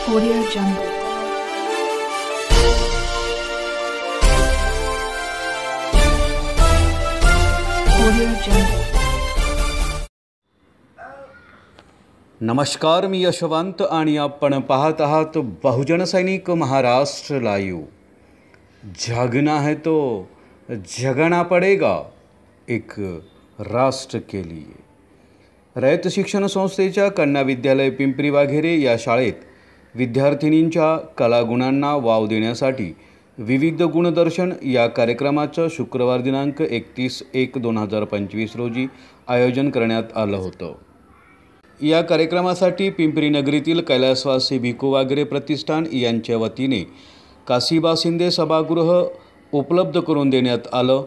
Audio Jungle. Audio Jungle. नमस्कार, मी यशवंत आणि आपण पाहत आहात बहुजन सैनिक महाराष्ट्र लाईव्ह। जागना है तो जगना पडेगा, एक राष्ट्र के लिए। रयत शिक्षण संस्थेच्या कन्या विद्यालय पिंपरी वाघेरे या शाळेत विद्यार्थिनींच्या कलागुणांना वाव देण्यासाठी विविध गुणदर्शन या कार्यक्रमाचं शुक्रवार दिनांक 31/1/2025 रोजी आयोजन करण्यात आलं होतं। या कार्यक्रमासाठी पिंपरी नगरीतील कैलासवासी भिकू वाघेरे प्रतिष्ठान यांच्या वतीने काशीबा शिंदे सभागृह उपलब्ध करून देण्यात आलं।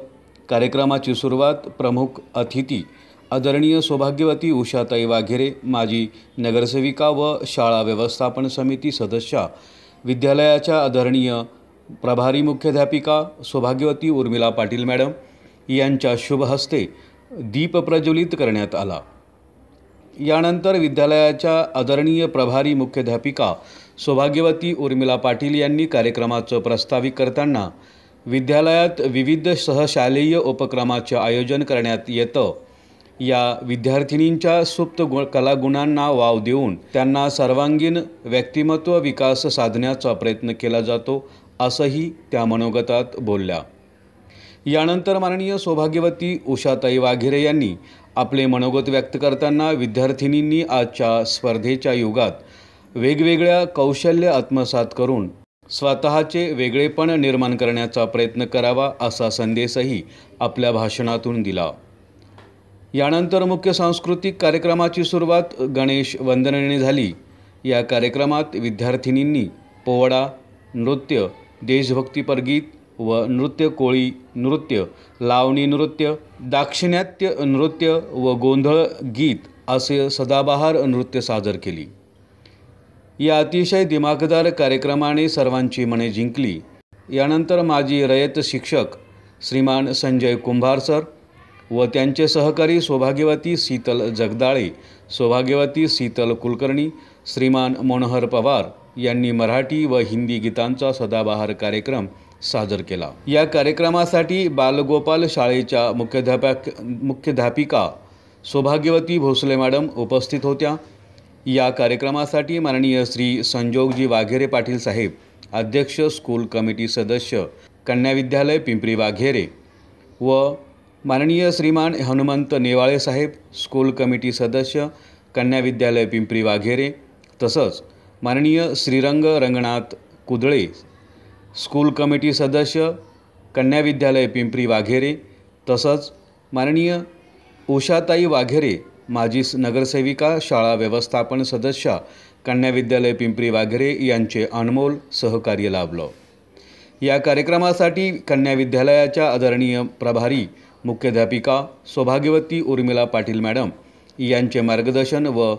कार्यक्रमाची सुरुवात प्रमुख अतिथी आदरणीय सौभाग्यवती उषाताई वाघेरे, माजी नगरसेविका व शाळा व्यवस्थापन समिती सदस्या, विद्यालयाच्या आदरणीय प्रभारी मुख्याध्यापिका सौभाग्यवती उर्मिला पाटील मॅडम यांच्या शुभ हस्ते दीप प्रज्वलित करण्यात आला। यानंतर विद्यालयाच्या आदरणीय प्रभारी मुख्याध्यापिका सौभाग्यवती उर्मिला पाटील यांनी कार्यक्रमाचं प्रस्तावित करताना विद्यालयात विविध सहशालेय उपक्रमाचे आयोजन करण्यात येतं। या विद्यार्थिनींच्या सुप्त कलागुणांना वाव देऊन त्यांना सर्वांगीण व्यक्तिमत्व विकास साधण्याचा प्रयत्न केला जातो, असंही त्या मनोगतात बोलल्या। यानंतर माननीय सौभाग्यवती उषाताई वाघेरे यांनी आपले मनोगत व्यक्त करताना विद्यार्थिनींनी आजच्या स्पर्धेच्या युगात वेगवेगळ्या कौशल्य आत्मसात करून स्वतःचे वेगळेपण निर्माण करण्याचा प्रयत्न करावा, असा संदेशही आपल्या भाषणातून दिला। यानंतर मुख्य सांस्कृतिक कार्यक्रमाची सुरुवात गणेश वंदनेने झाली। या कार्यक्रमात विद्यार्थिनींनी पोवाडा नृत्य, देशभक्तीपर गीत व नृत्य, कोळी नृत्य, लावणी नृत्य, दाक्षिणात्य नृत्य व गोंधळ गीत असे सदाबहार नृत्य सादर केली। या अतिशय दिमाखदार कार्यक्रमाने सर्वांची मने जिंकली। यानंतर माजी रयत शिक्षक श्रीमान संजय कुंभार सर व त्यांचे सहकारी सौभाग्यवती शीतल जगदाळे, सौभाग्यवती शीतल कुलकर्णी, श्रीमान मनोहर पवार यांनी मराठी व हिंदी गीतांचा सदाबहार कार्यक्रम सादर केला। या कार्यक्रमासाठी बालगोपाल शाळेच्या मुख्याध्यापिका सौभाग्यवती भोसले मॅडम उपस्थित होत्या। या कार्यक्रमासाठी माननीय श्री संजोगजी वाघेरे पाटील साहेब, अध्यक्ष स्कूल कमिटी सदस्य कन्या विद्यालय पिंपरी वाघेरे व माननीय श्रीमान हनुमंत नेवाळे साहेब, स्कूल कमिटी सदस्य कन्या विद्यालय पिंपरी वाघेरे, तसंच माननीय श्रीरंग रंगनाथ कुदळे, स्कूल कमिटी सदस्य कन्या विद्यालय पिंपरी वाघेरे, तसंच माननीय उषाताई वाघेरे, माजी नगरसेविका, शाळा व्यवस्थापन सदस्या कन्या विद्यालय पिंपरी वाघेरे यांचे अनमोल सहकार्य लाभलं। या कार्यक्रमासाठी कन्या विद्यालयाच्या आदरणीय प्रभारी मुख्याध्यापिका सौभाग्यवती उर्मिला पाटील मॅडम यांचे मार्गदर्शन व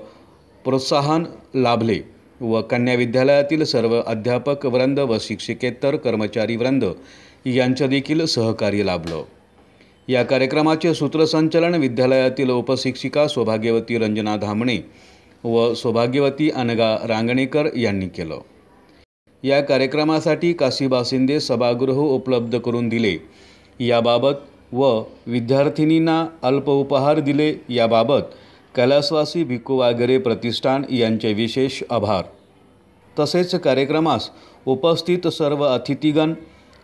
प्रोत्साहन लाभले व कन्या विद्यालयातील सर्व अध्यापक वृंद व शिक्षकेतर कर्मचारी वृंद यांचे देखील सहकार्य लाभलं। या कार्यक्रमाचे सूत्रसंचालन विद्यालयातील उपशिक्षिका सौभाग्यवती रंजना धामणे व सौभाग्यवती अनगा रांगणेकर यांनी केलं। या कार्यक्रमासाठी काशीबा शिंदे सभागृह उपलब्ध करून दिले याबाबत व विद्यार्थिनींना अल्प उपहार दिले याबाबत कैलासवासी भिकू वाघेरे प्रतिष्ठान यांचे विशेष आभार। तसेच कार्यक्रमास उपस्थित सर्व अतिथीगण,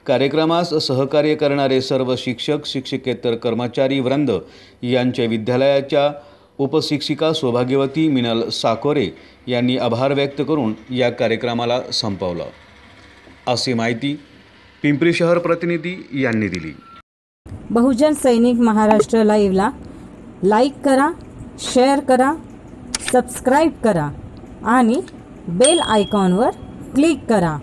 कार्यक्रमास सहकार्य करणारे सर्व शिक्षक शिक्षकेतर कर्मचारी वृंद यांचे विद्यालयाच्या उपशिक्षिका सौभाग्यवती मिनल साकोरे यांनी आभार व्यक्त करून या कार्यक्रमाला संपवलं, अशी माहिती पिंपरी शहर प्रतिनिधी यांनी दिली। बहुजन सैनिक महाराष्ट्र लाईव्हला लाईक करा, शेअर करा, सबस्क्राईब करा आणि बेल आयकॉनवर क्लिक करा।